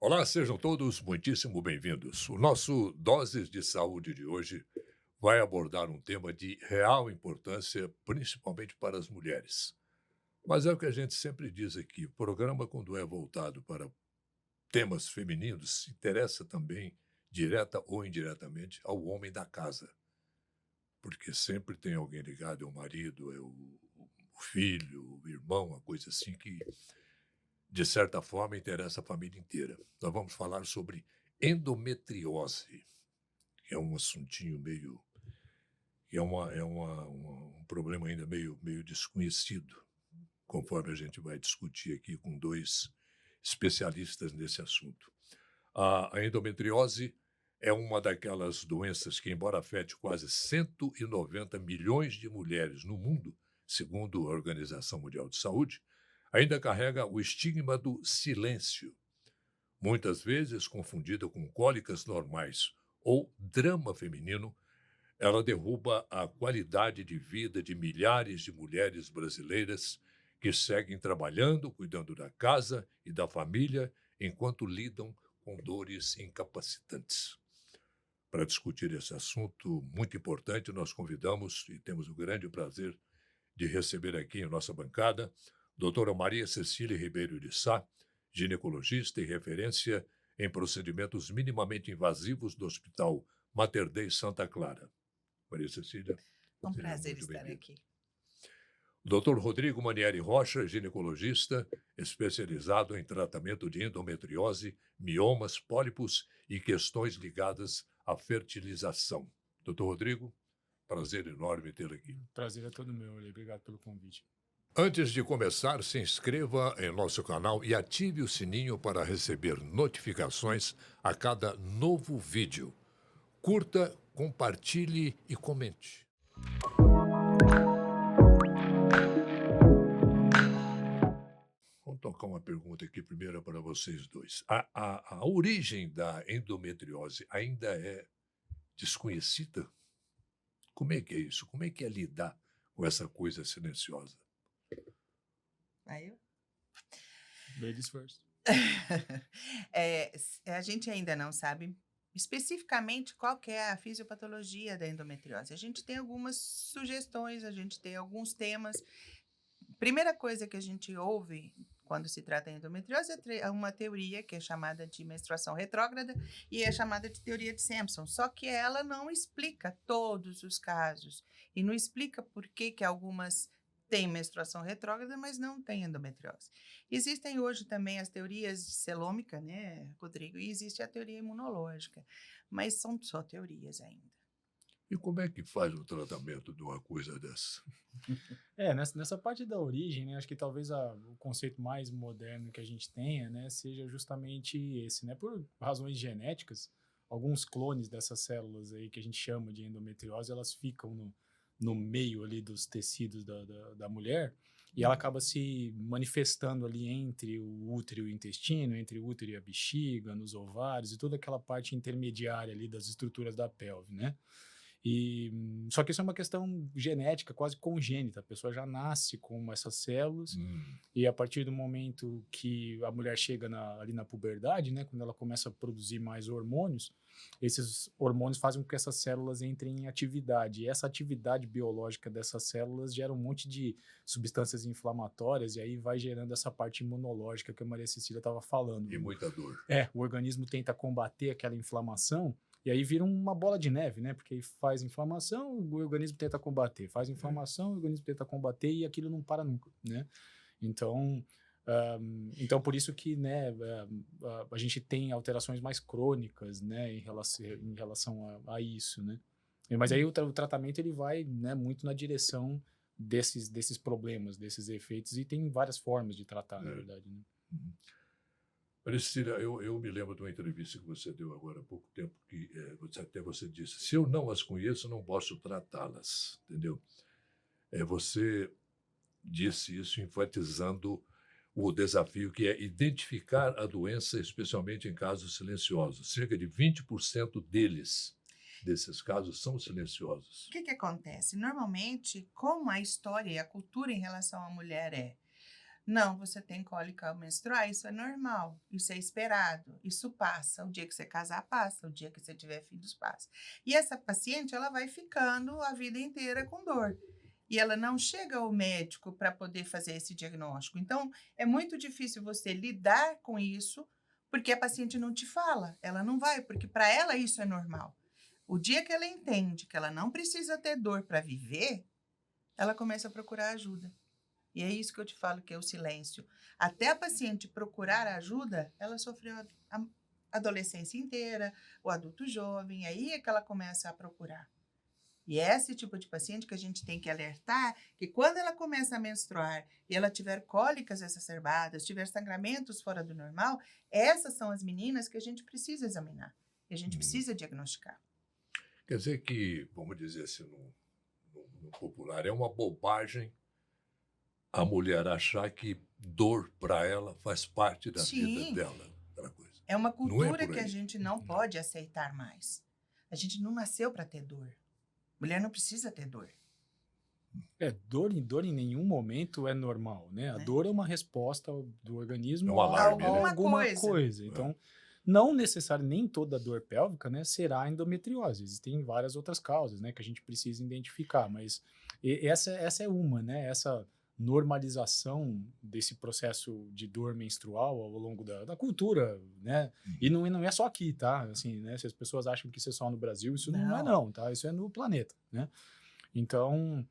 Olá, sejam todos muitíssimo bem-vindos. O nosso Doses de Saúde de hoje vai abordar um tema de real importância, principalmente para as mulheres. Mas é o que a gente sempre diz aqui: o programa, quando é voltado para temas femininos, interessa também, direta ou indiretamente, ao homem da casa, porque sempre tem alguém ligado, é o marido, é o filho, o irmão, uma coisa assim que de certa forma, interessa a família inteira. Nós vamos falar sobre endometriose, que é um assuntinho meio, que um problema ainda meio desconhecido, conforme a gente vai discutir aqui com dois especialistas nesse assunto. A endometriose é uma daquelas doenças que, embora afete quase 190 milhões de mulheres no mundo, segundo a Organização Mundial de Saúde, ainda carrega o estigma do silêncio, muitas vezes confundida com cólicas normais ou drama feminino. Ela derruba a qualidade de vida de milhares de mulheres brasileiras que seguem trabalhando, cuidando da casa e da família, enquanto lidam com dores incapacitantes. Para discutir esse assunto muito importante, nós convidamos e temos o grande prazer de receber aqui em nossa bancada doutora Maria Cecília Ribeiro de Sá, ginecologista e referência em procedimentos minimamente invasivos do Hospital Mater Dei Santa Clara. Maria Cecília, É um seja prazer muito estar bem-vinda. aqui. O Dr. Rodrigo Manieri Rocha, ginecologista, especializado em tratamento de endometriose, miomas, pólipos e questões ligadas à fertilização. Doutor Rodrigo, prazer enorme tê-lo aqui. Prazer é todo meu, Oli. Obrigado pelo convite. Antes de começar, se inscreva em nosso canal e ative o sininho para receber notificações a cada novo vídeo. Curta, compartilhe e comente. Vamos tocar uma pergunta aqui primeiro para vocês dois. A origem da endometriose ainda é desconhecida? Como é que é isso? Como é que é lidar com essa coisa silenciosa? Aí eu? Ladies first. A gente ainda não sabe especificamente qual que é a fisiopatologia da endometriose. A gente tem algumas sugestões, a gente tem alguns temas. Primeira coisa que a gente ouve quando se trata de endometriose é uma teoria que é chamada de menstruação retrógrada e é chamada de teoria de Sampson, só que ela não explica todos os casos e não explica por que que algumas têm menstruação retrógrada, mas não têm endometriose. Existem hoje também as teorias de celômica, né, Rodrigo, e existe a teoria imunológica, mas são só teorias ainda. E como é que faz o tratamento de uma coisa dessa? Nessa parte da origem, né, acho que talvez o conceito mais moderno que a gente tenha, né, seja justamente esse, né, por razões genéticas, alguns clones dessas células aí que a gente chama de endometriose, elas ficam no meio ali dos tecidos da mulher e ela acaba se manifestando ali entre o útero e o intestino, entre o útero e a bexiga, nos ovários e toda aquela parte intermediária ali das estruturas da pelve, né? Só que isso é uma questão genética, quase congênita. A pessoa já nasce com essas células Hum. e a partir do momento que a mulher chega ali na puberdade, né, quando ela começa a produzir mais hormônios, esses hormônios fazem com que essas células entrem em atividade. E essa atividade biológica dessas células gera um monte de substâncias inflamatórias e aí vai gerando essa parte imunológica que a Maria Cecília estava falando. E muita dor. O organismo tenta combater aquela inflamação e aí vira uma bola de neve, né? Porque aí faz inflamação, o organismo tenta combater, faz inflamação, o organismo tenta combater e aquilo não para nunca, né? Então, então por isso que, né, a gente tem alterações mais crônicas, né, em relação a isso, né? Mas aí o tratamento ele vai, né, muito na direção desses problemas, desses efeitos e tem várias formas de tratar, na verdade, né? Uhum. Priscila, eu me lembro de uma entrevista que você deu agora há pouco tempo, que você disse: se eu não as conheço, não posso tratá-las, entendeu? Você disse isso enfatizando o desafio que é identificar a doença, especialmente em casos silenciosos. Cerca de 20% desses casos, são silenciosos. O que acontece? Normalmente, como a história e a cultura em relação à mulher é Não, você tem cólica ao menstruar, isso é normal, isso é esperado, isso passa. O dia que você casar, passa. O dia que você tiver filhos, passa. E essa paciente, ela vai ficando a vida inteira com dor. E ela não chega ao médico para poder fazer esse diagnóstico. Então, é muito difícil você lidar com isso, porque a paciente não te fala. Ela não vai, porque para ela isso é normal. O dia que ela entende que ela não precisa ter dor para viver, ela começa a procurar ajuda. E é isso que eu te falo, que é o silêncio. Até a paciente procurar ajuda, ela sofreu a adolescência inteira, o adulto jovem, aí é que ela começa a procurar. E é esse tipo de paciente que a gente tem que alertar, que quando ela começa a menstruar e ela tiver cólicas exacerbadas, tiver sangramentos fora do normal, essas são as meninas que a gente precisa examinar, que a gente Hum. precisa diagnosticar. Quer dizer que, vamos dizer assim, no popular, é uma bobagem a mulher achar que dor para ela faz parte da vida Sim. dela. Aquela coisa. É uma Não é cultura por que a aí. gente não pode aceitar mais. A gente não nasceu para ter dor. Mulher não precisa ter dor. Dor em nenhum momento é normal, né? A Né? dor é uma resposta do organismo É um alarme, a né? alguma Coisa. coisa. Então, não necessariamente nem toda dor pélvica, né, será endometriose. Existem várias outras causas, né, que a gente precisa identificar, mas essa é uma, né? Essa normalização desse processo de dor menstrual ao longo da cultura, né? E não é só aqui, tá? Assim, né? Se as pessoas acham que isso é só no Brasil, isso não é não, tá? Isso é no planeta, né? Então,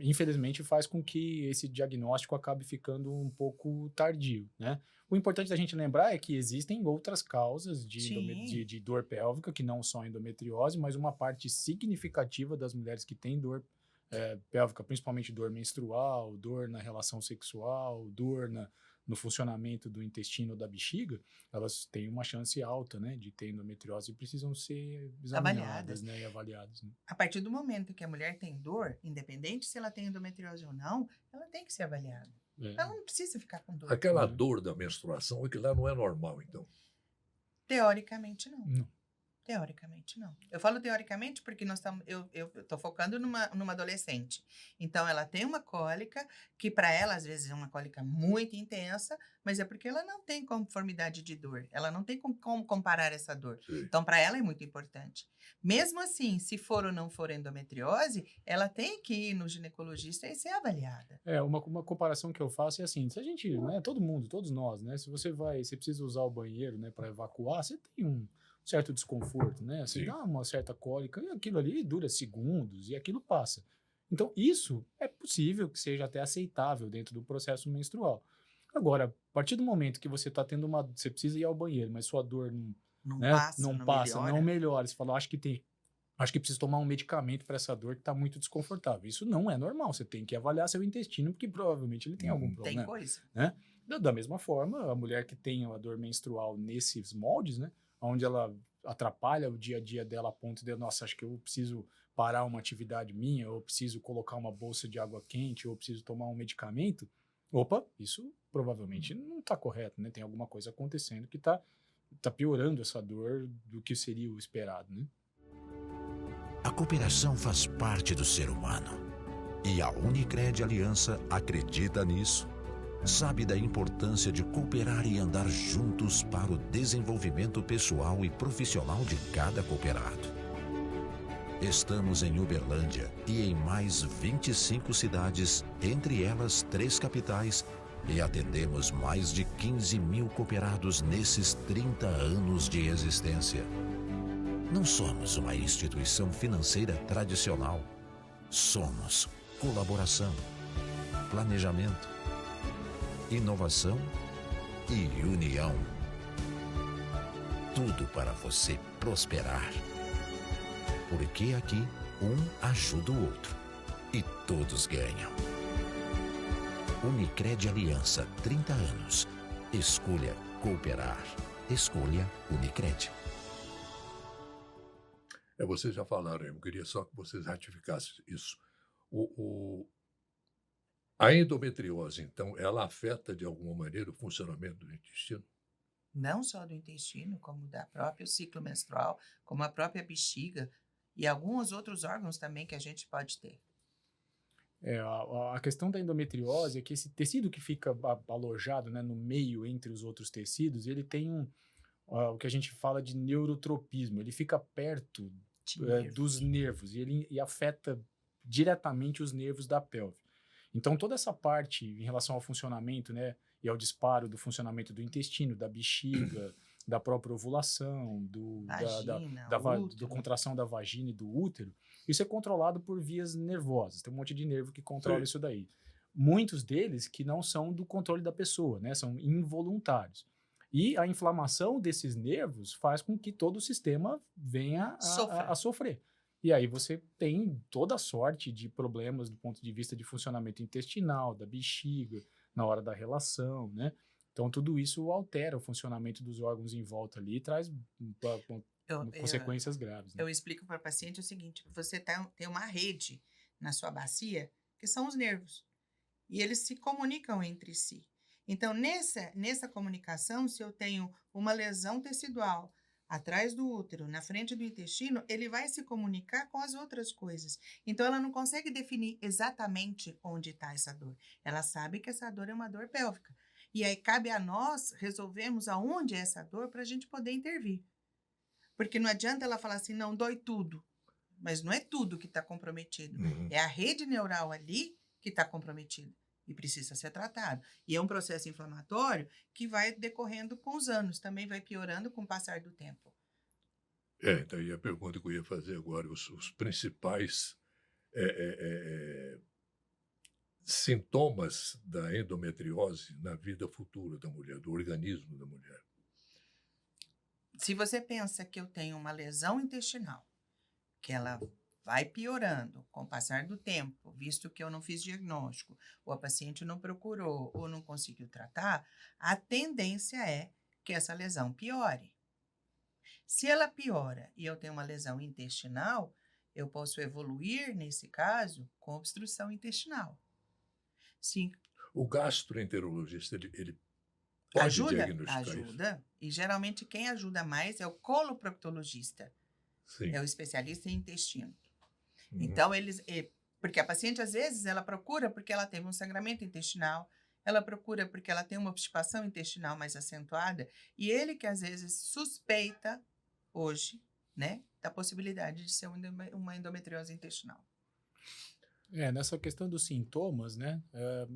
infelizmente, faz com que esse diagnóstico acabe ficando um pouco tardio, né? O importante da gente lembrar é que existem outras causas Sim. de dor pélvica, que não só endometriose, mas uma parte significativa das mulheres que têm dor pélvica, principalmente dor menstrual, dor na relação sexual, dor no funcionamento do intestino da bexiga, elas têm uma chance alta, né, de ter endometriose e precisam ser examinadas, né, e avaliadas. Né? A partir do momento que a mulher tem dor, independente se ela tem endometriose ou não, ela tem que ser avaliada. Ela não precisa ficar com dor. Aquela dor da menstruação, aquilo lá não é normal, então. Teoricamente, não. Não. Teoricamente, não. Eu falo teoricamente porque eu estou focando numa adolescente. Então, ela tem uma cólica, que para ela, às vezes, é uma cólica muito intensa, mas é porque ela não tem conformidade de dor. Ela não tem como comparar essa dor. Sim. Então, para ela é muito importante. Mesmo assim, se for ou não for endometriose, ela tem que ir no ginecologista e ser avaliada. Uma comparação que eu faço é assim, se a gente, né, todo mundo, todos nós, né, se você precisa usar o banheiro, né, para evacuar, você tem um certo desconforto, né? Você Sim. dá uma certa cólica e aquilo ali dura segundos e aquilo passa. Então, isso é possível que seja até aceitável dentro do processo menstrual. Agora, a partir do momento que você está tendo você precisa ir ao banheiro, mas sua dor Não né, passa, não melhora, você fala, acho que preciso tomar um medicamento para essa dor que está muito desconfortável. Isso não é normal, você tem que avaliar seu intestino, porque provavelmente ele tem algum problema. Tem coisa. Né? Da mesma forma, a mulher que tem a dor menstrual nesses moldes, né, onde ela atrapalha o dia a dia dela a ponto de, nossa, acho que eu preciso parar uma atividade minha, ou preciso colocar uma bolsa de água quente, ou preciso tomar um medicamento, opa, isso provavelmente não está correto, né? Tem alguma coisa acontecendo que está piorando essa dor do que seria o esperado, né? A cooperação faz parte do ser humano. E a Unicred Aliança acredita nisso. Sabe da importância de cooperar e andar juntos para o desenvolvimento pessoal e profissional de cada cooperado. Estamos em Uberlândia e em mais 25 cidades, entre elas 3 capitais, e atendemos mais de 15 mil cooperados nesses 30 anos de existência. Não somos uma instituição financeira tradicional. Somos colaboração, planejamento, inovação e união. Tudo para você prosperar. Porque aqui um ajuda o outro e todos ganham. Unicred Aliança, 30 anos. Escolha cooperar. Escolha Unicred. Vocês já falaram, eu queria só que vocês ratificassem isso. A endometriose, então, ela afeta de alguma maneira o funcionamento do intestino? Não só do intestino, como da próprio ciclo menstrual, como a própria bexiga e alguns outros órgãos também que a gente pode ter. A questão da endometriose é que esse tecido que fica alojado, né, no meio entre os outros tecidos, ele tem o que a gente fala de neurotropismo. Ele fica perto dos nervos e afeta diretamente os nervos da pelve. Então, toda essa parte em relação ao funcionamento, né, e ao disparo do funcionamento do intestino, da bexiga, da própria ovulação, da contração da vagina e do útero, isso é controlado por vias nervosas. Tem um monte de nervo que controla isso daí. Muitos deles que não são do controle da pessoa, né, são involuntários. E a inflamação desses nervos faz com que todo o sistema venha a sofrer. E aí você tem toda a sorte de problemas do ponto de vista de funcionamento intestinal, da bexiga, na hora da relação, né? Então, tudo isso altera o funcionamento dos órgãos em volta ali e traz consequências graves. Né? Eu explico para o paciente o seguinte, você tem uma rede na sua bacia, que são os nervos, e eles se comunicam entre si. Então, nessa comunicação, se eu tenho uma lesão tecidual atrás do útero, na frente do intestino, ele vai se comunicar com as outras coisas. Então, ela não consegue definir exatamente onde está essa dor. Ela sabe que essa dor é uma dor pélvica. E aí, cabe a nós resolvermos aonde é essa dor para a gente poder intervir. Porque não adianta ela falar assim, não, dói tudo. Mas não é tudo que está comprometido. É a rede neural ali que está comprometida. E precisa ser tratado. E é um processo inflamatório que vai decorrendo com os anos, também vai piorando com o passar do tempo. Então, e a pergunta que eu ia fazer agora, os principais sintomas da endometriose na vida futura da mulher, do organismo da mulher. Se você pensa que eu tenho uma lesão intestinal, que ela vai piorando com o passar do tempo, visto que eu não fiz diagnóstico, ou a paciente não procurou, ou não conseguiu tratar, a tendência é que essa lesão piore. Se ela piora e eu tenho uma lesão intestinal, eu posso evoluir, nesse caso, com obstrução intestinal. Sim. O gastroenterologista, ele pode diagnosticar isso? Ajuda. E geralmente quem ajuda mais é o coloproctologista. Sim. É o especialista em intestino. Então, porque a paciente, às vezes, ela procura porque ela teve um sangramento intestinal, ela procura porque ela tem uma obstipação intestinal mais acentuada, e ele que, às vezes, suspeita, hoje, né, da possibilidade de ser uma endometriose intestinal. Nessa questão dos sintomas, né,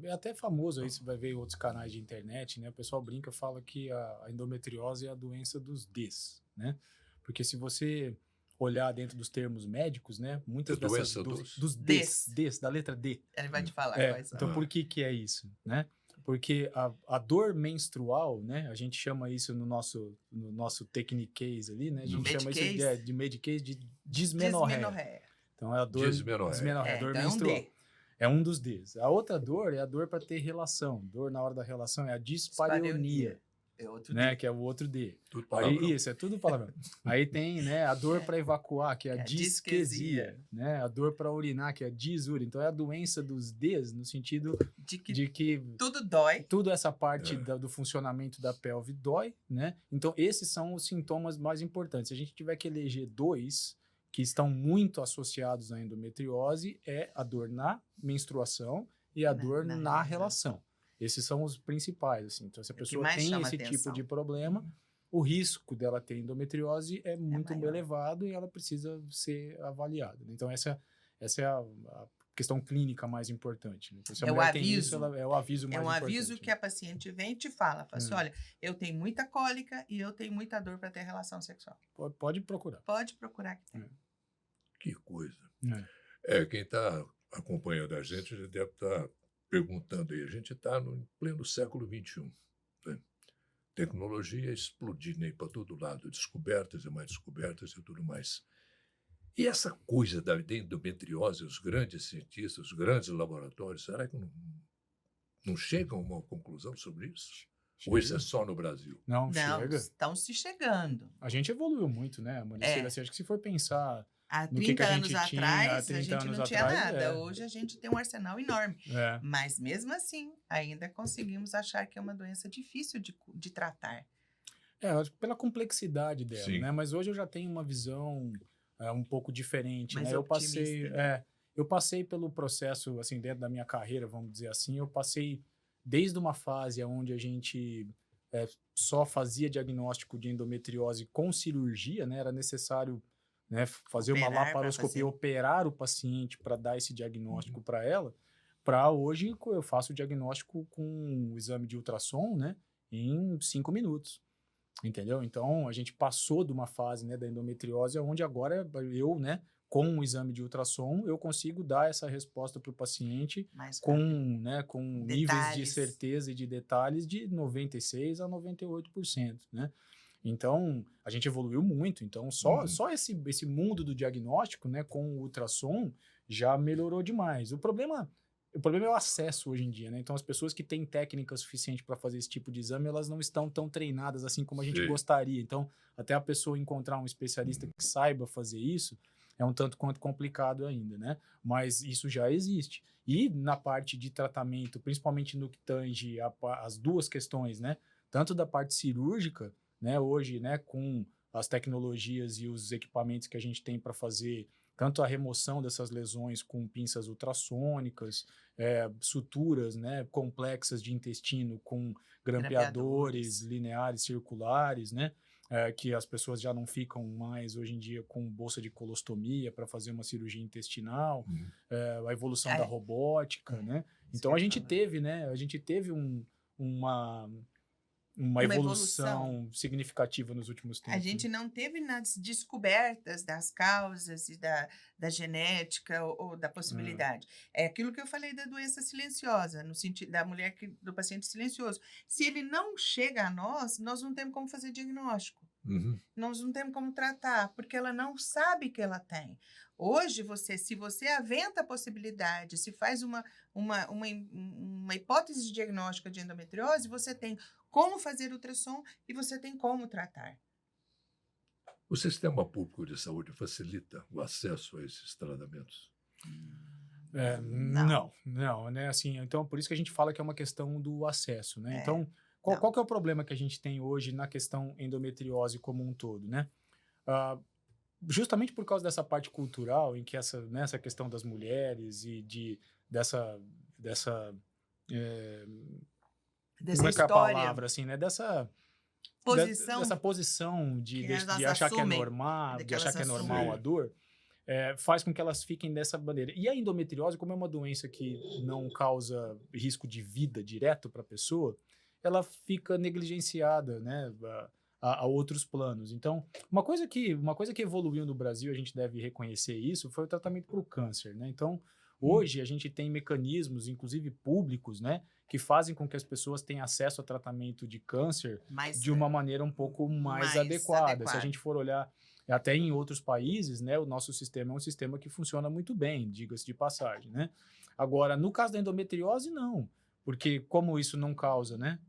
é até famoso aí, você vai ver em outros canais de internet, né, o pessoal brinca, fala que a endometriose é a doença dos Ds, né, porque se você olhar dentro dos termos médicos, né, muitas dessas dos Ds, da letra D. Ele vai te falar quais são. Então, por que é isso, né? Porque a dor menstrual, né, a gente chama isso no nosso techniquez ali, né, a gente chama isso de medicase de dismenorreia. Então, é a dor dismenorreia, a dor então menstrual. É um dos Ds. A outra dor é a dor para ter relação. Dor na hora da relação é a dispareunia. É outro né, D. que é o outro D. Tudo palavrão. Aí, isso, é tudo palavrão. Aí tem, né, a dor para evacuar, que é a disquesia, né, a dor para urinar, que é a disúria. Então, é a doença dos Ds, no sentido de que tudo dói. Tudo essa parte do funcionamento da pelve dói, né? Então, esses são os sintomas mais importantes. Se a gente tiver que eleger dois que estão muito associados à endometriose, é a dor na menstruação e a dor na relação. Esses são os principais, assim. Então, se a pessoa tem esse tipo de problema, o risco dela ter endometriose é muito elevado e ela precisa ser avaliada. Então, essa é a questão clínica mais importante. Então, se a mulher tem isso, é o aviso mais importante. É um aviso que a paciente vem e te fala assim, olha, eu tenho muita cólica e eu tenho muita dor para ter relação sexual. Pode procurar. Pode procurar que tem. Que coisa. Quem está acompanhando a gente já deve estar perguntando aí. A gente está no pleno século XXI. Né? Tecnologia explodindo aí para todo lado, descobertas e mais descobertas e tudo mais. E essa coisa da endometriose, os grandes cientistas, os grandes laboratórios, será que não chegam a uma conclusão sobre isso? Chega. Ou isso é só no Brasil? Não, chega. Estão se chegando. A gente evoluiu muito, né, Manicira? Assim, acho que se for pensar há 30 anos atrás, a gente não tinha nada. Hoje a gente tem um arsenal enorme. Mas mesmo assim, ainda conseguimos achar que é uma doença difícil de tratar. Pela complexidade dela, né? Mas hoje eu já tenho uma visão um pouco diferente, mais né? eu passei pelo processo, assim, dentro da minha carreira, vamos dizer assim, eu passei desde uma fase onde a gente só fazia diagnóstico de endometriose com cirurgia, né? Era necessário, né, fazer uma laparoscopia, operar o paciente para dar esse diagnóstico para ela. Para hoje, eu faço o diagnóstico com o exame de ultrassom, né, em 5 minutos. Entendeu? Então, a gente passou de uma fase, né, da endometriose, onde agora eu, né, com o exame de ultrassom, eu consigo dar essa resposta para o paciente com níveis de certeza e de detalhes de 96% a 98%, né? Então, a gente evoluiu muito. Então, só esse mundo do diagnóstico, né, com o ultrassom já melhorou demais. O problema é o acesso hoje em dia, né? Então, as pessoas que têm técnica suficiente para fazer esse tipo de exame, elas não estão tão treinadas assim como a gente gostaria. Então, até a pessoa encontrar um especialista que saiba fazer isso, é um tanto quanto complicado ainda, né? Mas isso já existe. E na parte de tratamento, principalmente no que tange as duas questões, né? Tanto da parte cirúrgica, né? Hoje, né, com as tecnologias e os equipamentos que a gente tem para fazer tanto a remoção dessas lesões com pinças ultrassônicas, suturas, né, complexas de intestino com grampeadores lineares, circulares, né, que as pessoas já não ficam mais hoje em dia com bolsa de colostomia para fazer uma cirurgia intestinal, a evolução da robótica, né? Então a gente teve, né, uma evolução significativa nos últimos tempos. A gente não teve nas descobertas das causas e da genética ou da possibilidade. É aquilo que eu falei da doença silenciosa, no sentido da mulher do paciente silencioso. Se ele não chega a nós não temos como fazer diagnóstico. Nós não temos como tratar, porque ela não sabe que ela tem. Hoje, se você aventa a possibilidade, se faz uma hipótese de diagnóstica de endometriose, você tem como fazer ultrassom e você tem como tratar. O sistema público de saúde facilita o acesso a esses tratamentos? Não, né? Assim, então, por isso que a gente fala que é uma questão do acesso, né? Então, qual que é o problema que a gente tem hoje na questão endometriose como um todo, né? Justamente por causa dessa parte cultural, em que essa questão das mulheres e dessa como é que é a palavra, assim, né? Dessa posição de achar que é normal, de achar que é normal a dor, faz com que elas fiquem dessa maneira. E a endometriose, como é uma doença que não causa risco de vida direto para a pessoa, ela fica negligenciada, né, a outros planos. Então, uma coisa que evoluiu no Brasil, a gente deve reconhecer isso, foi o tratamento para o câncer, né? Então, hoje a gente tem mecanismos, inclusive públicos, né, que fazem com que as pessoas tenham acesso a tratamento de câncer de uma maneira um pouco mais adequada. Se a gente for olhar até em outros países, né, o nosso sistema é um sistema que funciona muito bem, diga-se de passagem, né? Agora, no caso da endometriose, não. Porque como isso não causa, né,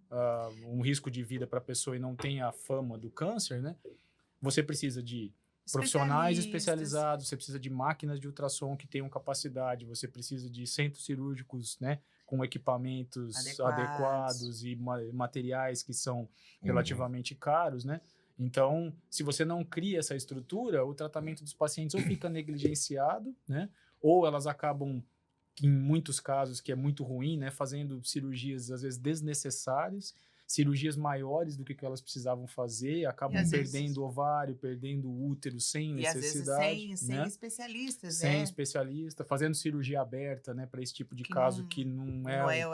um risco de vida para a pessoa e não tem a fama do câncer, né, você precisa de profissionais especializados, você precisa de máquinas de ultrassom que tenham capacidade, você precisa de centros cirúrgicos, né, com equipamentos adequados e materiais que são relativamente caros, né? Então, se você não cria essa estrutura, o tratamento dos pacientes ou fica negligenciado, né, ou elas acabam, em muitos casos, que é muito ruim, né, fazendo cirurgias, às vezes, desnecessárias, cirurgias maiores do que elas precisavam fazer, acabam perdendo ovário, perdendo útero sem necessidade. E às vezes sem especialistas, sem especialista, fazendo cirurgia aberta, né, para esse tipo de caso que não é o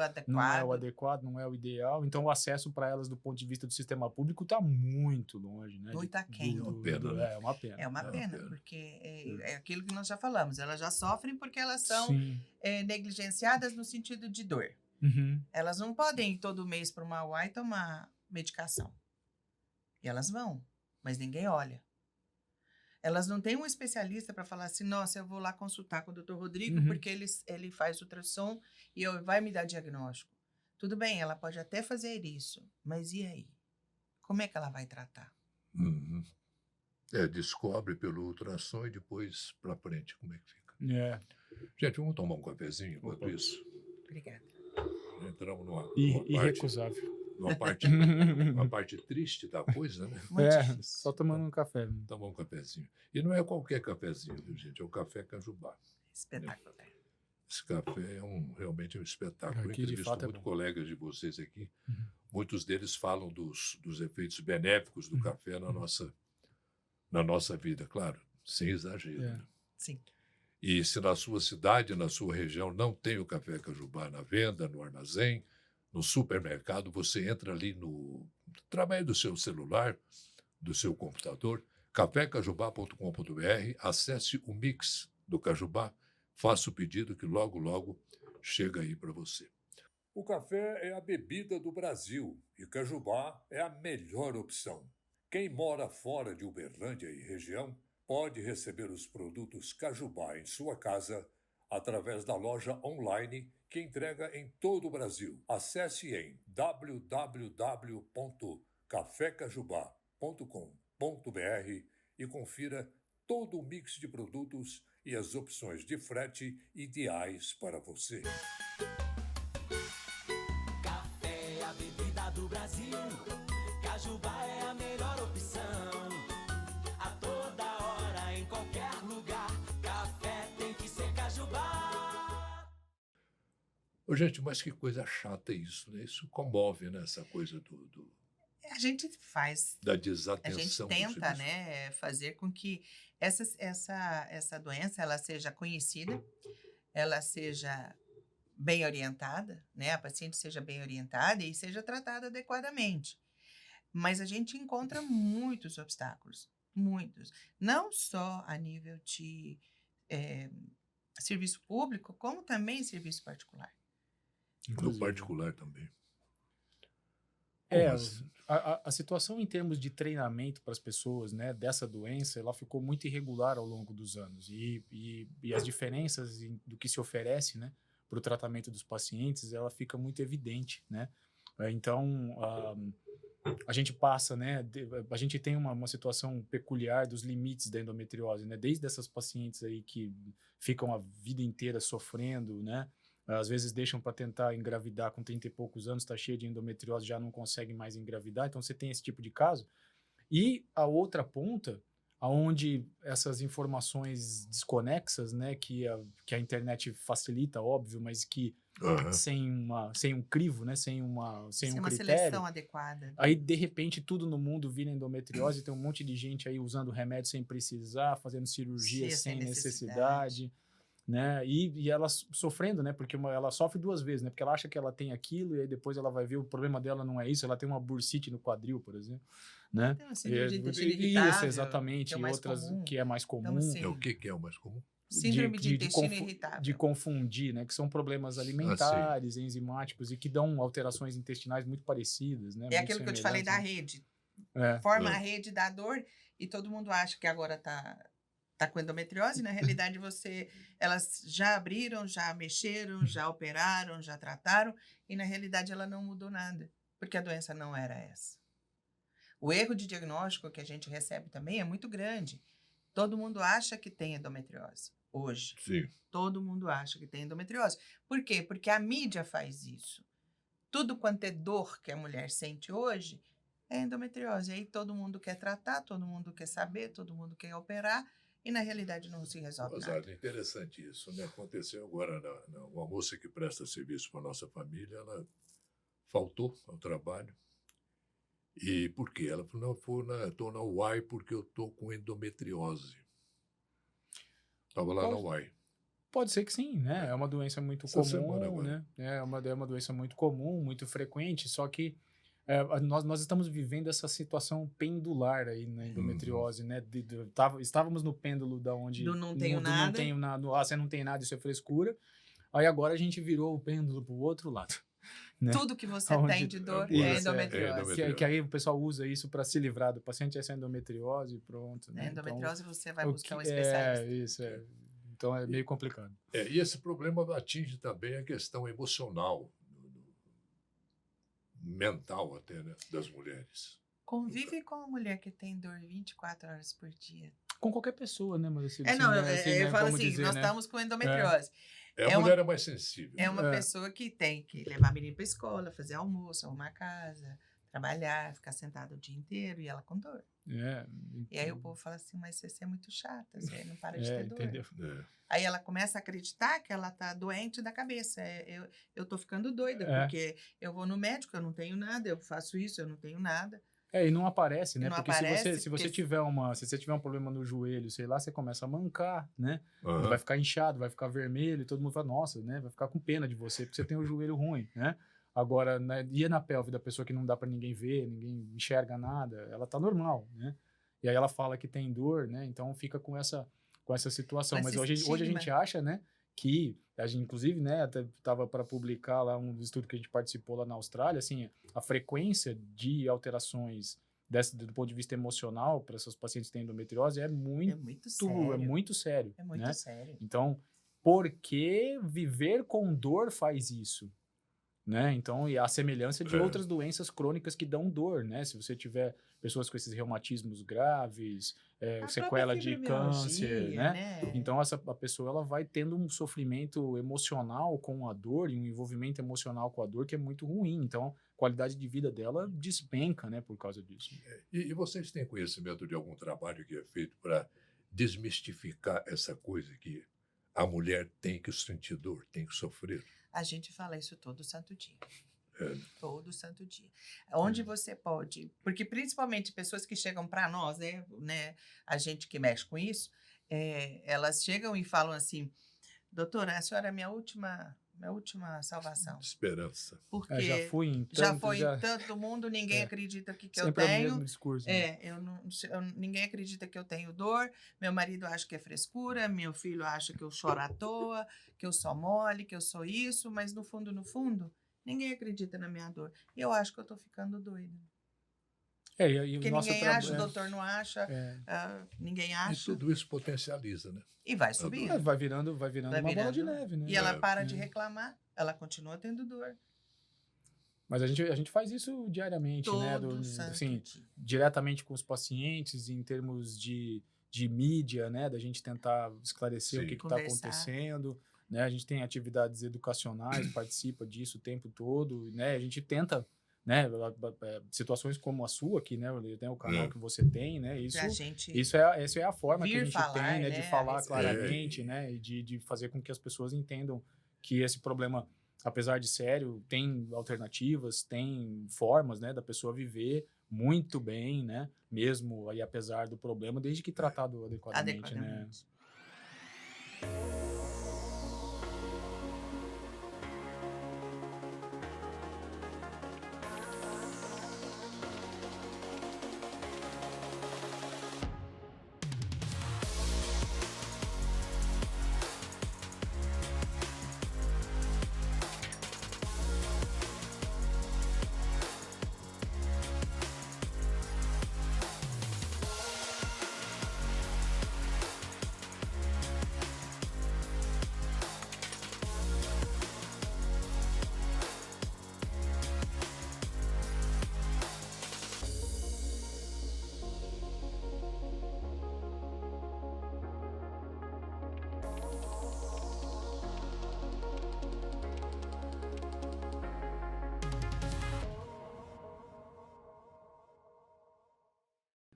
adequado, não é o ideal. Então, o acesso para elas do ponto de vista do sistema público está muito longe, né? Muito aquém. É uma pena. É uma pena, porque é aquilo que nós já falamos, elas já sofrem porque elas são negligenciadas no sentido de dor. Elas não podem ir todo mês para uma UAI tomar medicação. E elas vão, mas ninguém olha. Elas não têm um especialista para falar assim, nossa, eu vou lá consultar com o Dr. Rodrigo porque ele faz ultrassom e vai me dar diagnóstico. Tudo bem, ela pode até fazer isso, mas e aí? Como é que ela vai tratar? Descobre pelo ultrassom e depois para frente como é que fica. Gente, vamos tomar um cafezinho enquanto isso? Obrigada. Entramos numa irrecusável. uma parte triste da coisa, né? Só tomando um café. Tomar um cafezinho. E não é qualquer cafezinho, viu, gente? É o café Cajubá. Espetacular. Esse café é realmente um espetáculo. Eu Aqui, de entrevisto fato, é muito bom. colegas de vocês aqui. Uhum. Muitos deles falam dos efeitos benéficos do Uhum. café na nossa vida, claro, sem exagero. É. Né? Sim. E se na sua cidade, na sua região, não tem o café Cajubá na venda, no armazém, no supermercado, você entra ali através do seu celular, do seu computador, cafécajubá.com.br, acesse o mix do Cajubá, faça o pedido que logo, logo chega aí para você. O café é a bebida do Brasil e Cajubá é a melhor opção. Quem mora fora de Uberlândia e região pode receber os produtos Cajubá em sua casa através da loja online que entrega em todo o Brasil. Acesse em www.cafecajubá.com.br e confira todo o mix de produtos e as opções de frete ideais para você. Café é a bebida do Brasil. Cajubá é a melhor opção. A toda hora, em qualquer lugar, café tem que ser Cajubá. Ô, gente, mas que coisa chata isso, né? Isso comove, né? Essa coisa A gente faz, da a gente desatenção. do tenta, serviço. né, fazer com que essa doença ela seja conhecida, ela seja bem orientada, né, a paciente seja bem orientada e seja tratada adequadamente. Mas a gente encontra muitos obstáculos, muitos. Não só a nível de serviço público, como também serviço particular. No Inclusive. particular também. É, Mas- a situação em termos de treinamento para as pessoas, né, dessa doença, ela ficou muito irregular ao longo dos anos. E as diferenças do que se oferece, né, para o tratamento dos pacientes, ela fica muito evidente, né? Então, a gente passa, né, a gente tem uma situação peculiar dos limites da endometriose, né? Desde essas pacientes aí que ficam a vida inteira sofrendo, né? Às vezes deixam para tentar engravidar com 30 e poucos anos, está cheio de endometriose, já não consegue mais engravidar. Então, você tem esse tipo de caso. E a outra ponta, onde essas informações desconexas, né, que a internet facilita, óbvio, mas que Aham. sem um crivo, né, sem um uma critério, seleção adequada. aí de repente tudo no mundo vira endometriose, tem um monte de gente aí usando remédio sem precisar, fazendo cirurgia Sim, sem sem necessidade, né, e ela sofrendo, né, porque ela sofre duas vezes, né, porque ela acha que ela tem aquilo e aí depois ela vai ver o problema dela não é isso, ela tem uma bursite no quadril, por exemplo, né. Tem uma síndrome de intestino Isso, irritável, exatamente, que é o e mais outras comum. que é mais comum. Então, assim, É o que é o mais comum? síndrome de intestino de irritável. confundir, né? Que são problemas alimentares, enzimáticos e que dão alterações intestinais muito parecidas, né? É muito aquilo que eu te falei da semelhantes, rede. né? Forma É. a rede da dor e todo mundo acha que agora tá com endometriose. Na realidade, elas já abriram, já mexeram, já operaram, já trataram e na realidade ela não mudou nada, porque a doença não era essa. O erro de diagnóstico que a gente recebe também é muito grande. Todo mundo acha que tem endometriose hoje. Sim. Todo mundo acha que tem endometriose. Por quê? Porque a mídia faz isso. Tudo quanto é dor que a mulher sente hoje é endometriose. Aí todo mundo quer tratar, todo mundo quer saber, todo mundo quer operar e na realidade não se resolve nada. Rosada, interessante isso, né? Aconteceu agora, uma moça que presta serviço para a nossa família, ela faltou ao trabalho. E por quê? Ela falou, não, estou na UAI porque eu estou com endometriose. Estava lá na UAI. Pode ser que sim, né? É uma doença muito Essa semana comum, agora. né? É uma doença muito comum, muito frequente, só que nós estamos vivendo essa situação pendular aí na endometriose, né? Estávamos no pêndulo da onde Do não tenho do nada. não tenho nada, você não tem nada, isso é frescura. Aí agora a gente virou o pêndulo para o outro lado. Né? Tudo que você Aonde- tem de dor Isso, é é endometriose. endometriose. Que aí o pessoal usa isso para se livrar do paciente, essa endometriose, pronto. Na Né? endometriose você vai Então, buscar um especialista. isso, é. Então é meio complicado. E esse problema atinge também a questão emocional, mental até, né, das mulheres. Convive com uma mulher que tem dor 24 horas por dia. Com qualquer pessoa, né, mas Eu falo assim, nós estamos com endometriose. A É mulher é mais sensível. É uma né? pessoa que tem que levar a menina para a escola, fazer almoço, arrumar a casa, trabalhar, ficar sentada o dia inteiro e ela com dor. É, E aí o povo fala assim, mas você é muito chata, você não para de é, ter dor. entendeu? É. Aí ela começa a acreditar que ela tá doente da cabeça. Eu tô ficando doida, É. porque eu vou no médico, eu não tenho nada, eu faço isso, eu não tenho nada. É, e não aparece, né? não Porque aparece, se você porque- se você tiver um problema no joelho, sei lá, você começa a mancar, né? Aham. Vai ficar inchado, vai ficar vermelho, e todo mundo fala, nossa, né? Vai ficar com pena de você, porque você tem o joelho ruim, né? Agora, e na pelve da pessoa que não dá pra ninguém ver, ninguém enxerga nada, ela tá normal, né? E aí ela fala que tem dor, né? Então fica com essa situação. Com Mas esse hoje a estigma. gente acha, né? Que a gente, inclusive, né? Até tava para publicar lá um estudo que a gente participou lá na Austrália, assim, a frequência de alterações do ponto de vista emocional para essas pacientes que têm endometriose é É muito muito sério. sério. É muito né? sério. Então, por que viver com dor faz isso? Né? Então, e a semelhança de É. outras doenças crônicas que dão dor, né? Se você tiver pessoas com esses reumatismos graves, A sequela própria de câncer, fibromialgia, né? Então, a pessoa ela vai tendo um sofrimento emocional com a dor e um envolvimento emocional com a dor que é muito ruim. Então, a qualidade de vida dela despenca, né? Por causa disso. E vocês têm conhecimento de algum trabalho que é feito para desmistificar essa coisa que a mulher tem que sentir dor, tem que sofrer? A gente fala isso todo santo dia. É. Todo santo dia. Onde você pode... Porque principalmente pessoas que chegam para nós, né? A gente que mexe com isso, elas chegam e falam assim, doutora, a senhora é minha última salvação. Esperança. Porque Já fui em já tanto, foi em tanto mundo, ninguém É. acredita que eu sempre é o tenho. mesmo discurso. né? Ninguém acredita que eu tenho dor. Meu marido acha que é frescura, meu filho acha que eu choro à toa, que eu sou mole, que eu sou isso, mas no fundo, ninguém acredita na minha dor. E eu acho que eu tô ficando doida. E Porque o nosso ninguém acha, o doutor não acha, É. ninguém E acha. tudo isso potencializa, né? E vai subindo. Vai virando uma bola de neve, né? E ela É. para de reclamar, ela continua tendo dor. Mas a gente faz isso diariamente, né? Todo santo Assim, dia. diretamente com os pacientes, em termos de mídia, né? Da gente tentar esclarecer Sim. o que está Conversar. acontecendo, né? A gente tem atividades educacionais, participa disso o tempo todo, né? A gente tenta, né? Situações como a sua aqui, né? Tem o canal É. que você tem, né? Pra gente Essa é a forma que vir a gente falar, tem, né? né, De a falar respeito. claramente, né? E de fazer com que as pessoas entendam que esse problema, apesar de sério, tem alternativas, tem formas, né, da pessoa viver muito bem, né, mesmo aí apesar do problema, desde que tratado adequadamente, né. adequadamente.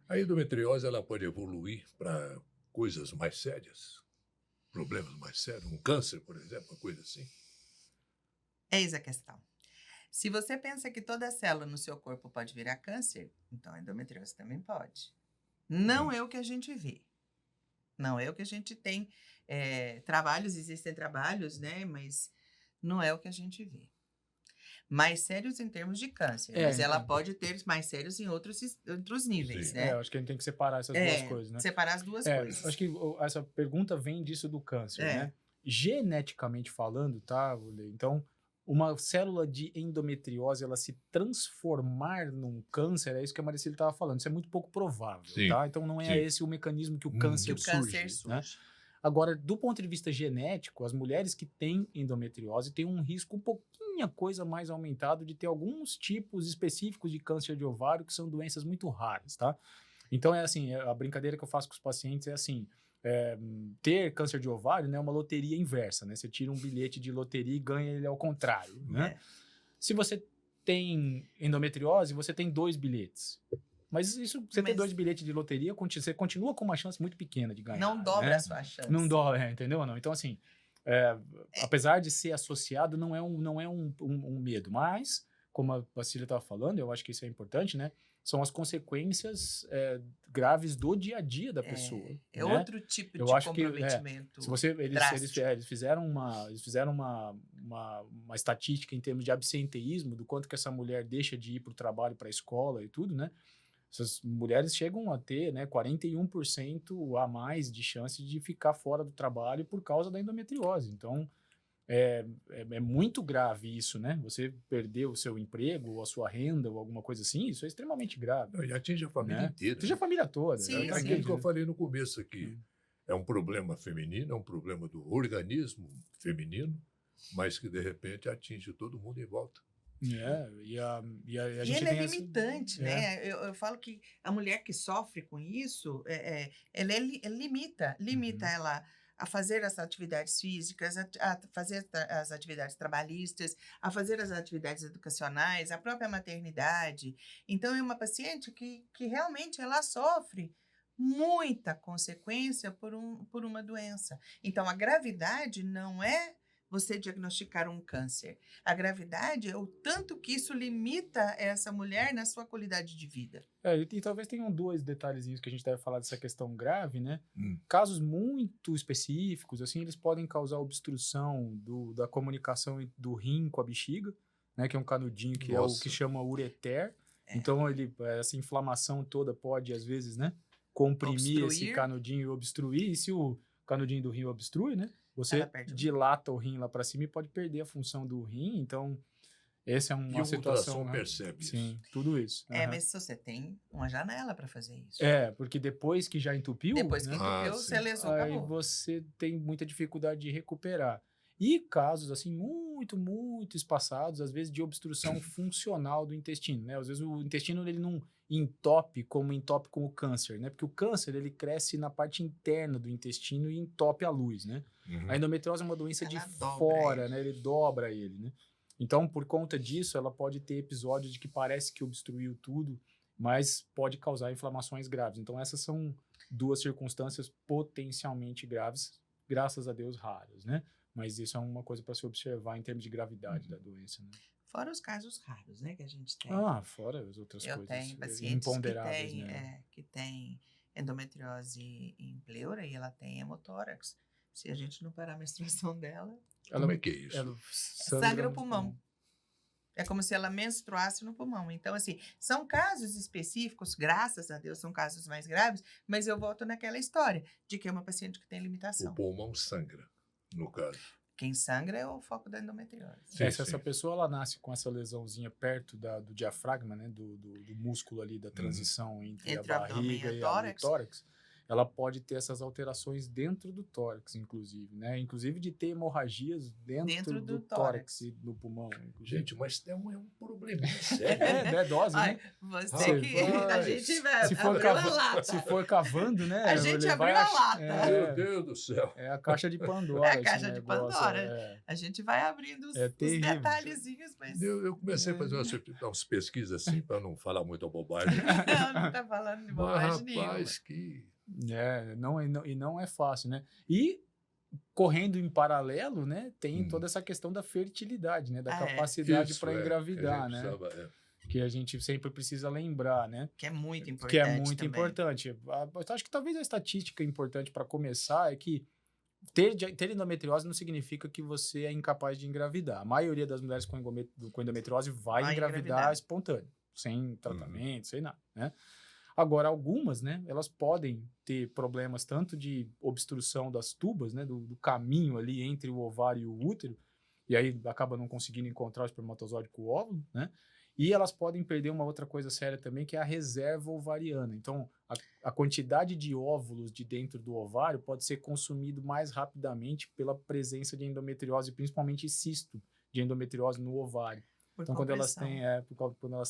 A endometriose ela pode evoluir para coisas mais sérias, problemas mais sérios, um câncer, por exemplo, uma coisa assim. Eis a questão. Se você pensa que toda célula no seu corpo pode virar câncer, então a endometriose também pode. Não é o que a gente vê. Não é o que a gente tem. Trabalhos, existem trabalhos, né? Mas não é o que a gente vê. Mais sérios em termos de câncer. Mas ela então. pode ter mais sérios em outros níveis, Sim. né? Eu acho que a gente tem que separar essas duas coisas, né. Separar as duas coisas. Acho que essa pergunta vem disso do câncer, É. né. Geneticamente falando, tá, Wuley? Então, uma célula de endometriose, ela se transformar num câncer, é isso que a Maricela estava falando, isso é muito pouco provável, Sim, tá? Então não é sim. esse o mecanismo que o câncer Que o surge, câncer né? surge. Agora, do ponto de vista genético, as mulheres que têm endometriose têm um risco um pouquinho a coisa mais aumentado de ter alguns tipos específicos de câncer de ovário que são doenças muito raras, tá? Então é assim, a brincadeira que eu faço com os pacientes é assim, ter câncer de ovário, né, é uma loteria inversa, né? Você tira um bilhete de loteria e ganha ele ao contrário, né? É. Se você tem endometriose, você tem 2 bilhetes. Mas isso, você ter 2 bilhetes de loteria, você continua com uma chance muito pequena de ganhar. Não dobra né? a sua chance. Não dobra, entendeu? Não. Então, assim, apesar de ser associado, não é um medo. Mas, como a Bacília estava falando, eu acho que isso é importante, né? São as consequências graves do dia a dia da pessoa. É né? outro tipo Eu de acho que, comprometimento. Se você, eles fizeram uma estatística em termos de absenteísmo, do quanto que essa mulher deixa de ir para o trabalho, para a escola e tudo, né? Essas mulheres chegam a ter, né, 41% a mais de chance de ficar fora do trabalho por causa da endometriose. Então, é muito grave isso, né? Você perder o seu emprego, ou a sua renda, ou alguma coisa assim, isso é extremamente grave. Não, e atinge a família né? inteira. Atinge a família toda. Sim, É sim. aquilo que eu falei no começo aqui. Hum. É um problema feminino, é um problema do organismo feminino, mas que, de repente, atinge todo mundo em volta. E a E gente ele tem é limitante, né? Eu falo que a mulher que sofre com isso, ela limita ela a fazer as atividades físicas, a fazer as atividades trabalhistas, a fazer as atividades educacionais, a própria maternidade. Então, é uma paciente que realmente ela sofre muita consequência por uma doença. Então, a gravidade não é você diagnosticar um câncer. A gravidade é o tanto que isso limita essa mulher na sua qualidade de vida. E talvez tenham 2 detalhezinhos que a gente deve falar dessa questão grave, né? Hum. Casos muito específicos, assim, eles podem causar obstrução da comunicação do rim com a bexiga, né? Que é um canudinho que é o Nossa. que chama ureter. Então, essa inflamação toda pode, às vezes, né? Comprimir esse Obstruir. canudinho e obstruir. E se o canudinho do rim obstrui, né? Você Ela perde o rim. dilata o rim lá para cima e pode perder a função do rim. Então, essa é E uma o situação... ultrassom né? percebe isso. Sim, tudo isso. Aham. Mas se você tem uma janela para fazer isso. Porque depois que já entupiu, Depois que né? entupiu, sim. você lesou, Aí acabou. você tem muita dificuldade de recuperar. E casos, assim, muito espaçados, às vezes de obstrução funcional do intestino, né? Às vezes o intestino, ele não entope como o câncer, né? Porque o câncer, ele cresce na parte interna do intestino e entope a luz, né? Uhum. A endometriose é uma doença de Ela dobra fora, ele. né? Ele dobra ele, né? Então, por conta disso, ela pode ter episódios de que parece que obstruiu tudo, mas pode causar inflamações graves. Então, essas são 2 circunstâncias potencialmente graves, graças a Deus raras, né? Mas isso é uma coisa para se observar em termos de gravidade da doença, né? Fora os casos raros, né, que a gente tem. Fora as outras Eu coisas tenho pacientes imponderáveis, né? que tem endometriose em pleura e ela tem hemotórax. Se a gente não parar a menstruação dela, Como é que é isso? Ela sangra o pulmão. É como se ela menstruasse no pulmão. Então, assim, são casos específicos, graças a Deus, são casos mais graves, mas eu volto naquela história de que é uma paciente que tem O limitação. pulmão sangra, no caso. Quem sangra é o foco da endometriose. Sim, Se essa sim. pessoa ela nasce com essa lesãozinha perto do diafragma, né, do músculo ali da transição entre Entre o a abdômen barriga e o e tórax. o tórax, ela pode ter essas alterações dentro do tórax, inclusive, né? Inclusive de ter hemorragias dentro do tórax e no pulmão. Inclusive. Gente, mas é um probleminha sério. é dose, Ai, né? você que a Rapaz, gente vai Se for, abriu a cava- lata. se for cavando, né? A gente ele vai abriu a ach- lata. Meu Deus do céu. É a caixa de Pandora. É a esse caixa de negócio, Pandora. A gente vai abrindo os terrível. detalhezinhos, mas Eu comecei a fazer umas pesquisas assim, para não falar muita bobagem. não tá falando de Mas, bobagem nenhuma. rapaz, que... Não é fácil, né? E correndo em paralelo, né, tem Hum. toda essa questão da fertilidade, né, da Ah, é. capacidade Isso, para que engravidar, a gente né? precisava, Que a gente sempre precisa lembrar, né? Que é muito importante. Que é muito também. importante. Eu acho que talvez a estatística importante para começar é que ter endometriose não significa que você é incapaz de engravidar. A maioria das mulheres com endometriose vai engravidar espontâneo, sem tratamento, sem nada, né? Agora, algumas, né, elas podem ter problemas tanto de obstrução das tubas, né, do caminho ali entre o ovário e o útero, e aí acaba não conseguindo encontrar o espermatozoide com o óvulo, né? E elas podem perder uma outra coisa séria também, que é a reserva ovariana. Então, a quantidade de óvulos de dentro do ovário pode ser consumido mais rapidamente pela presença de endometriose, principalmente cisto de endometriose no ovário. Então, quando elas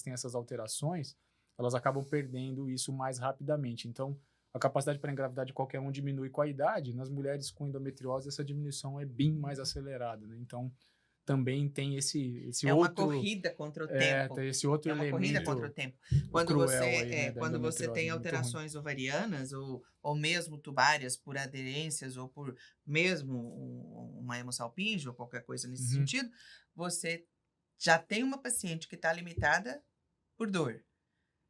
têm essas alterações, elas acabam perdendo isso mais rapidamente. Então, a capacidade para engravidar de qualquer um diminui com a idade. Nas mulheres com endometriose, essa diminuição é bem mais acelerada, né? Então, também tem esse É uma outro... corrida contra o tempo. tem esse outro É uma corrida elemento contra o tempo. Quando cruel você, aí, né, da quando você endometriose, tem muito ruim. alterações ovarianas ou mesmo tubárias por aderências ou por mesmo uma hemossalpinge ou qualquer coisa nesse Uhum. sentido, você já tem uma paciente que está limitada por dor.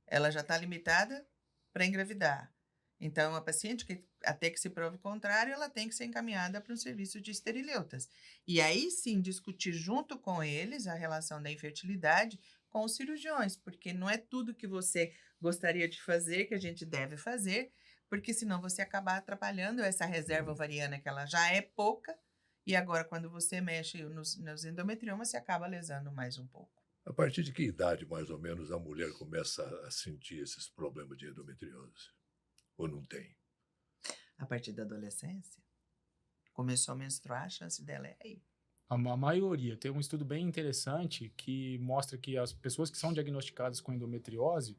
Ela já está limitada para engravidar. Então, é uma paciente que, até que se prove o contrário, ela tem que ser encaminhada para um serviço de esterileutas. E aí sim, discutir junto com eles a relação da infertilidade com os cirurgiões, porque não é tudo que você gostaria de fazer que a gente deve fazer, porque senão você acaba atrapalhando essa reserva ovariana, que ela já é pouca, e agora, quando você mexe nos endometriomas, você acaba lesando mais um pouco. A partir de que idade, mais ou menos, a mulher começa a sentir esses problemas de endometriose? Ou não tem? A partir da adolescência, começou a menstruar, a chance dela é aí. A maioria. Tem um estudo bem interessante que mostra que as pessoas que são diagnosticadas com endometriose,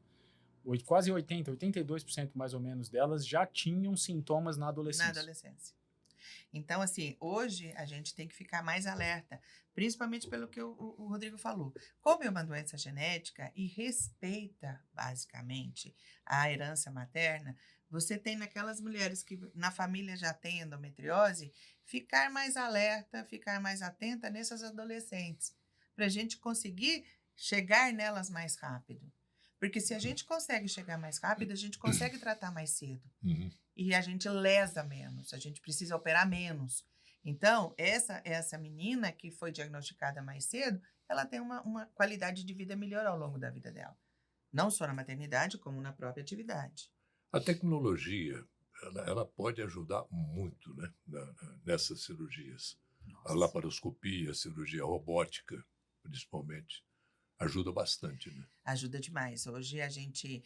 quase 82% mais ou menos delas já tinham sintomas na Na adolescência. adolescência. Então, assim, hoje a gente tem que ficar mais alerta, principalmente pelo que o Rodrigo falou. Como é uma doença genética e respeita, basicamente, a herança materna, você tem naquelas mulheres que na família já tem endometriose, ficar mais alerta, ficar mais atenta nessas adolescentes, para a gente conseguir chegar nelas mais rápido. Porque se a gente consegue chegar mais rápido, a gente consegue tratar mais cedo. Uhum. E a gente lesa menos, a gente precisa operar menos. Então, essa menina que foi diagnosticada mais cedo, ela tem uma qualidade de vida melhor ao longo da vida dela. Não só na maternidade, como na própria atividade. A tecnologia, ela pode ajudar muito, né, nessas cirurgias. A laparoscopia, a cirurgia robótica, principalmente, ajuda bastante, né? Ajuda demais. Hoje a gente...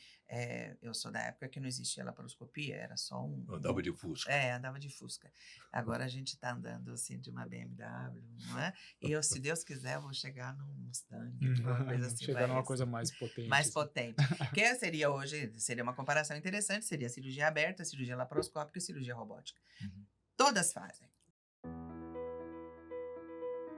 eu sou da época que não existia laparoscopia, era só Andava de Fusca. Andava de Fusca. Agora a gente está andando assim de uma BMW, não é? E eu, se Deus quiser, vou chegar num Mustang, uma coisa assim. Chegar numa coisa mais potente. Mais assim. potente. Que seria uma comparação interessante, seria cirurgia aberta, cirurgia laparoscópica e cirurgia robótica. Uhum. Todas fazem.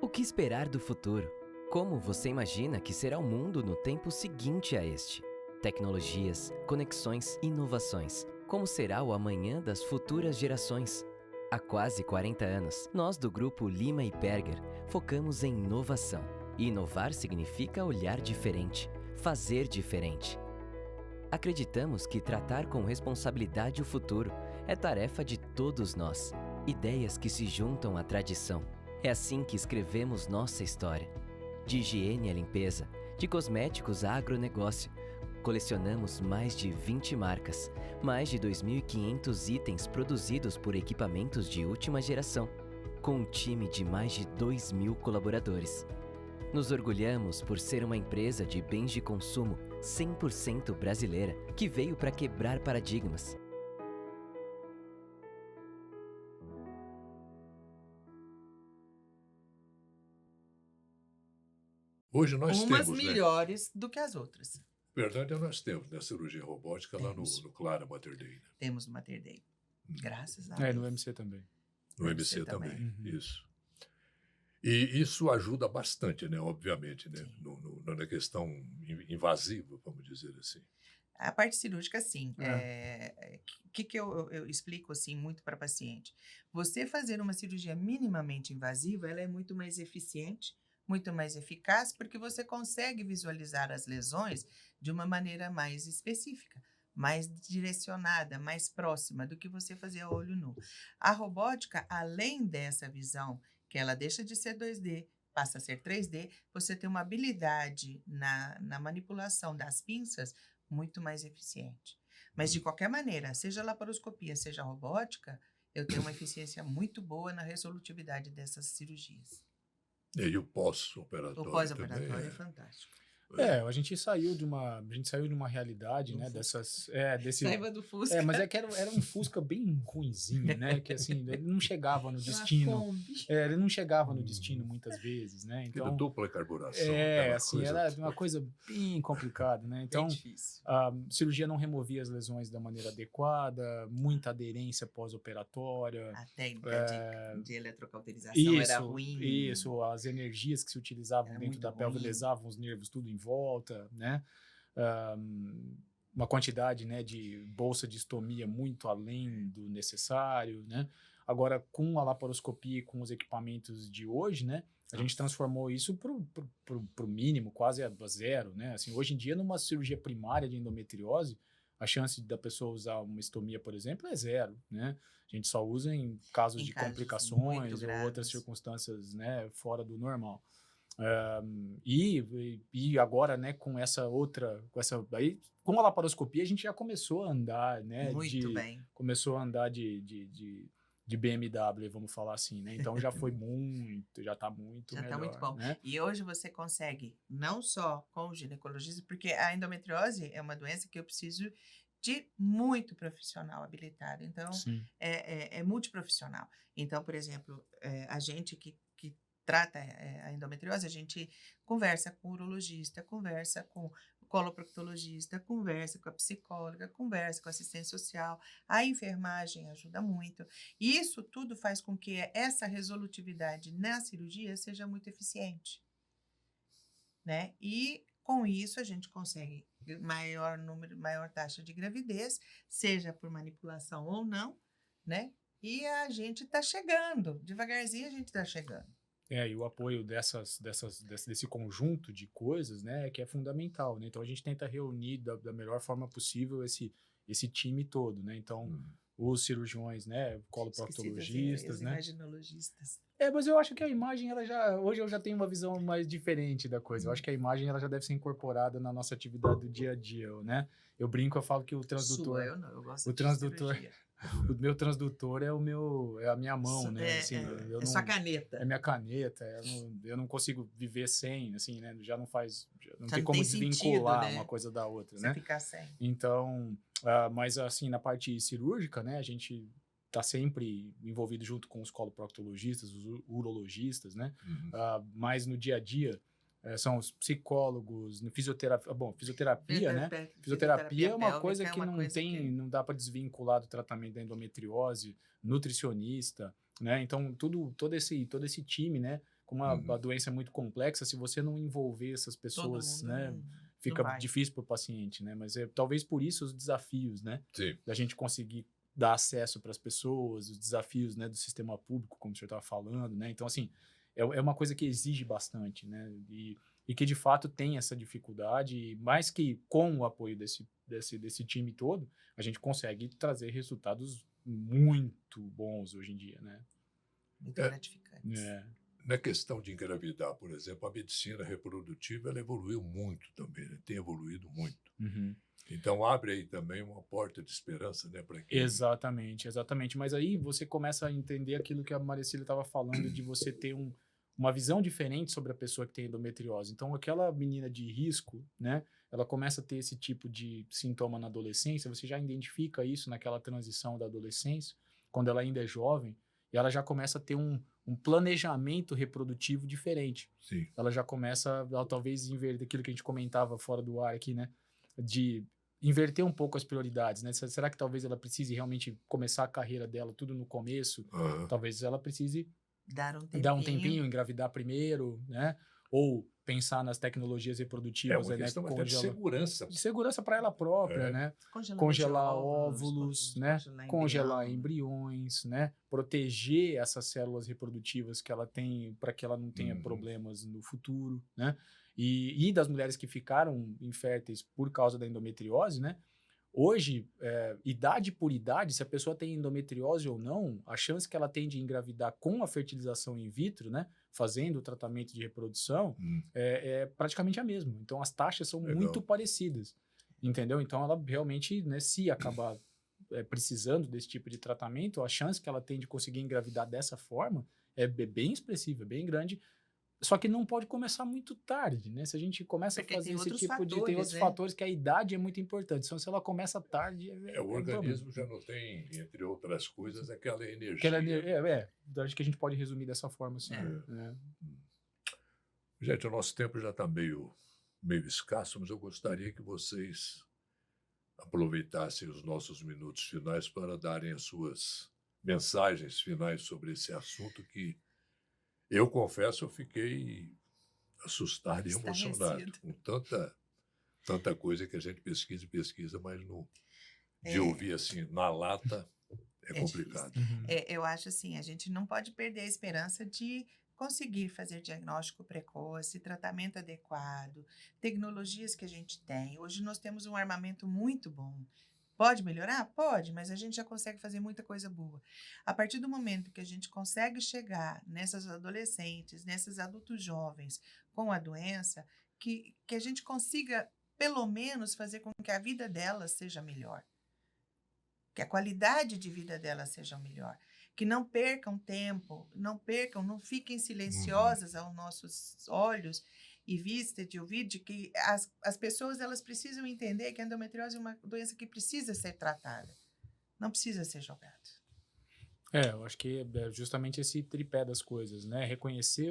O que esperar do futuro? Como você imagina que será o mundo no tempo seguinte a este? Tecnologias, conexões, inovações. Como será o amanhã das futuras gerações? Há quase 40 anos, nós do grupo Lima e Berger focamos em inovação. E inovar significa olhar diferente, fazer diferente. Acreditamos que tratar com responsabilidade o futuro é tarefa de todos nós. Ideias que se juntam à tradição. É assim que escrevemos nossa história. De higiene à limpeza, de cosméticos a agronegócio, colecionamos mais de 20 marcas, mais de 2.500 itens produzidos por equipamentos de última geração, com um time de mais de 2.000 colaboradores. Nos orgulhamos por ser uma empresa de bens de consumo 100% brasileira, que veio para quebrar paradigmas. Hoje nós Umas temos, né? melhores do que as outras. Verdade, nós temos, né? Cirurgia robótica lá Temos. no Clara Mater Dei, né? Temos no Mater Dei. Graças a É, Deus. no MC também. No MC MC também, também. Uhum. isso. E isso ajuda bastante, né? Obviamente, né? Na questão invasiva, vamos dizer assim. A parte cirúrgica, sim. O que eu explico assim muito para paciente? Você fazer uma cirurgia minimamente invasiva, ela é muito mais eficiente, muito mais eficaz, porque você consegue visualizar as lesões de uma maneira mais específica, mais direcionada, mais próxima do que você fazer a olho nu. A robótica, além dessa visão, que ela deixa de ser 2D, passa a ser 3D, você tem uma habilidade na manipulação das pinças muito mais eficiente. Mas, de qualquer maneira, seja laparoscopia, seja robótica, eu tenho uma eficiência muito boa na resolutividade dessas cirurgias. E aí o pós-operatório O pós-operatório também é fantástico. A gente saiu de uma realidade, né, desse Saiba do Fusca. mas é que era um Fusca bem ruinzinho, né, que assim, ele não chegava no destino. Ele não chegava no destino muitas vezes, né? Então, Então, dupla carburação. aquela assim, coisa era toda. uma coisa bem complicada, né? Então, Bem difícil. a cirurgia não removia as lesões da maneira adequada, muita aderência pós-operatória. A técnica de eletrocauterização era ruim. Isso, as energias que se utilizavam Era dentro muito da pelve ruim. lesavam os nervos tudo em volta, né? Uma quantidade, né, de bolsa de estomia muito além do necessário, né? Agora, com a laparoscopia e com os equipamentos de hoje, né, a gente transformou isso pro mínimo, quase a zero, né? Assim, hoje em dia, numa cirurgia primária de endometriose, a chance da pessoa usar uma estomia, por exemplo, é zero, né? A gente só usa em casos de casos complicações muito ou graves. outras circunstâncias, né, fora do normal. E agora, né, com a laparoscopia, a gente já começou a andar, né? Muito bem. Começou a andar de BMW, vamos falar assim, né? Então já foi já tá muito Já melhor, está muito bom. né? E hoje você consegue, não só com o ginecologista, porque a endometriose é uma doença que eu preciso de muito profissional habilitado. Então, Sim. é multiprofissional. Então, por exemplo, a gente que trata a endometriose, a gente conversa com o urologista, conversa com o coloproctologista, conversa com a psicóloga, conversa com a assistente social, a enfermagem ajuda muito. E isso tudo faz com que essa resolutividade na cirurgia seja muito eficiente, né? E com isso a gente consegue maior taxa de gravidez, seja por manipulação ou não, né? E a gente está chegando, devagarzinho a gente está chegando. E o apoio desse conjunto de coisas, né, que é fundamental, né? Então a gente tenta reunir da melhor forma possível esse time todo, né? Então os cirurgiões, né, coloproctologistas, né? Imaginologistas. Mas eu acho que a imagem, hoje eu já tenho uma visão mais diferente da coisa. Eu acho que a imagem, ela já deve ser incorporada na nossa atividade do dia a dia, né? Eu brinco, eu falo que o transdutor... Eu não, eu gosto o de transdutor, cirurgia. o meu transdutor é a minha mão, né? Assim, sua caneta. É minha caneta. Eu não consigo viver sem, assim, né? Já não Já tem como desvincular sentido, né? uma coisa da outra, Você né? ficar sem. Então, mas assim, na parte cirúrgica, né? A gente tá sempre envolvido junto com os coloproctologistas, os urologistas, né? Mas no dia a dia, são os psicólogos, fisioterapia. Bom, fisioterapia, né? Fisioterapia é uma coisa que não dá para desvincular do tratamento da endometriose, nutricionista, né? Então, todo esse time, né? Como a doença é muito complexa, se você não envolver essas pessoas, né? Fica difícil para o paciente, né? Mas talvez por isso os desafios, né? Sim. Da gente conseguir dar acesso para as pessoas, os desafios, né? Do sistema público, como o senhor estava falando, né? Então, assim, é uma coisa que exige bastante, né? E que, de fato, tem essa dificuldade, mas que, com o apoio desse time todo, a gente consegue trazer resultados muito bons hoje em dia, né? Muito gratificantes. Na questão de engravidar, por exemplo, a medicina reprodutiva, ela evoluiu muito também, né? Tem evoluído muito. Então, abre aí também uma porta de esperança, né? Exatamente. Mas aí você começa a entender aquilo que a Maricília estava falando, de você ter uma visão diferente sobre a pessoa que tem endometriose. Então, aquela menina de risco, né? Ela começa a ter esse tipo de sintoma na adolescência, você já identifica isso naquela transição da adolescência, quando ela ainda é jovem, e ela já começa a ter um planejamento reprodutivo diferente. Sim. Ela já começa, talvez, inverter aquilo que a gente comentava fora do ar aqui, né? De inverter um pouco as prioridades, né? Será que talvez ela precise realmente começar a carreira dela tudo no começo? Talvez ela precise dar um tempinho, engravidar primeiro, né? Ou pensar nas tecnologias reprodutivas, uma questão até de segurança. De segurança para ela própria, né? Congelar óvulos, né? Congelar embriões, né? Proteger essas células reprodutivas que ela tem, para que ela não tenha problemas no futuro, né? E das mulheres que ficaram inférteis por causa da endometriose, né? Hoje, idade por idade, se a pessoa tem endometriose ou não, a chance que ela tem de engravidar com a fertilização in vitro, né, fazendo o tratamento de reprodução, é praticamente a mesma. Então, as taxas são muito parecidas, entendeu? Então, ela realmente, né, se acabar precisando desse tipo de tratamento, a chance que ela tem de conseguir engravidar dessa forma é bem expressiva, bem grande, Só que não pode começar muito tarde, né? Se a gente começa Porque a fazer tem esse outros tipo de... Tem fatores, outros né? fatores que a idade é muito importante. Então, se ela começa tarde, O é um problema. organismo já não tem, entre outras coisas, aquela Aquela energia. acho que a gente pode resumir dessa forma, assim. É. Né? Gente, o nosso tempo já está meio escasso, mas eu gostaria que vocês aproveitassem os nossos minutos finais para darem as suas mensagens finais sobre esse assunto que, eu confesso, eu fiquei assustado e emocionado Estarrecido. com tanta coisa que a gente pesquisa, mas de É. ouvir assim na lata é É complicado. Eu acho assim, a gente não pode perder a esperança de conseguir fazer diagnóstico precoce, tratamento adequado, tecnologias que a gente tem. Hoje nós temos um armamento muito bom. Pode melhorar? Pode, mas a gente já consegue fazer muita coisa boa. A partir do momento que a gente consegue chegar nessas adolescentes, nesses adultos jovens com a doença, que a gente consiga, pelo menos, fazer com que a vida delas seja melhor. Que a qualidade de vida delas seja melhor. Que não percam tempo, não fiquem silenciosas aos nossos olhos e vista de ouvido, de que as pessoas elas precisam entender que a endometriose é uma doença que precisa ser tratada. Não precisa ser jogada. Eu acho que é justamente esse tripé das coisas, né? Reconhecer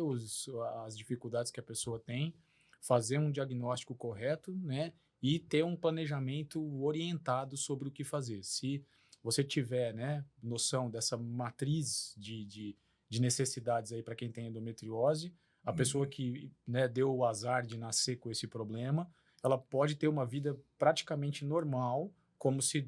as dificuldades que a pessoa tem, fazer um diagnóstico correto, né? E ter um planejamento orientado sobre o que fazer. Se você tiver, né, noção dessa matriz de necessidades aí para quem tem endometriose, a pessoa que, né, deu o azar de nascer com esse problema, ela pode ter uma vida praticamente normal, como se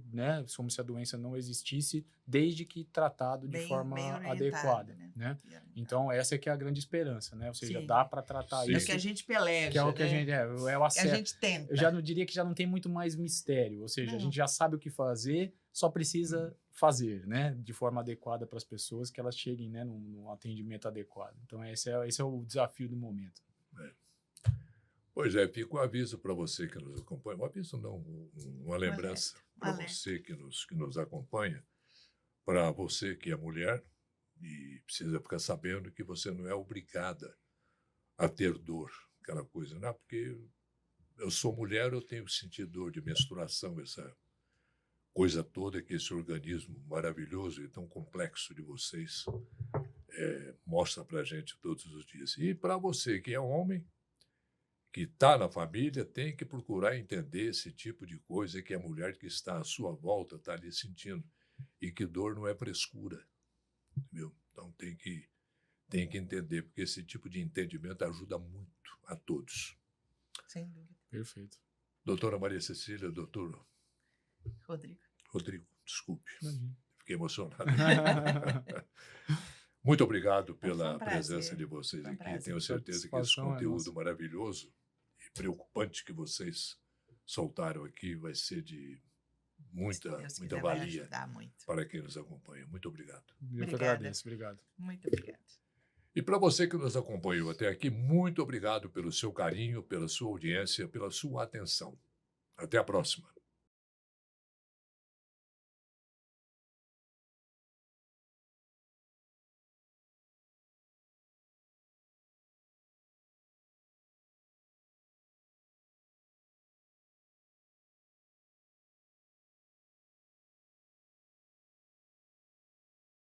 a doença não existisse, desde que tratado de forma bem orientado, adequada, né? né? Então, essa é que é a grande esperança, né? Ou seja, Sim. dá para tratar Sim. É o isso. que a gente peleja, Que é o que a né? gente é o Que a acesso. gente tenta. Eu já não diria que já não tem muito mais mistério, ou seja, a Não. gente já sabe o que fazer, só precisa fazer, né, de forma adequada para as pessoas, que elas cheguem, né, num atendimento adequado. Então esse é o desafio do momento. Pois é, fica um aviso para você que nos acompanha, um aviso não, uma lembrança para alerta. você que nos acompanha, para você que é mulher e precisa ficar sabendo que você não é obrigada a ter dor, aquela coisa, não, porque eu sou mulher, eu tenho sentido dor de menstruação, essa coisa toda que esse organismo maravilhoso e tão complexo de vocês mostra para a gente todos os dias. E para você que é homem, que está na família, tem que procurar entender esse tipo de coisa que a mulher que está à sua volta está ali sentindo e que dor não é frescura, entendeu? Então tem que entender, porque esse tipo de entendimento ajuda muito a todos. Sem dúvida. Perfeito. Doutora Maria Cecília, doutor Rodrigo, desculpe, fiquei emocionado. Muito obrigado pela um prazer. presença de vocês Foi um aqui. prazer. Tenho certeza que esse Satisfação é conteúdo nossa. maravilhoso e preocupante que vocês soltaram aqui vai ser de muita Deus quiser, vai valia ajudar muito. para quem nos acompanha. Muito obrigado. Eu que Obrigada. agradeço, obrigado. Muito obrigada. E para você que nos acompanhou até aqui, muito obrigado pelo seu carinho, pela sua audiência, pela sua atenção. Até a próxima.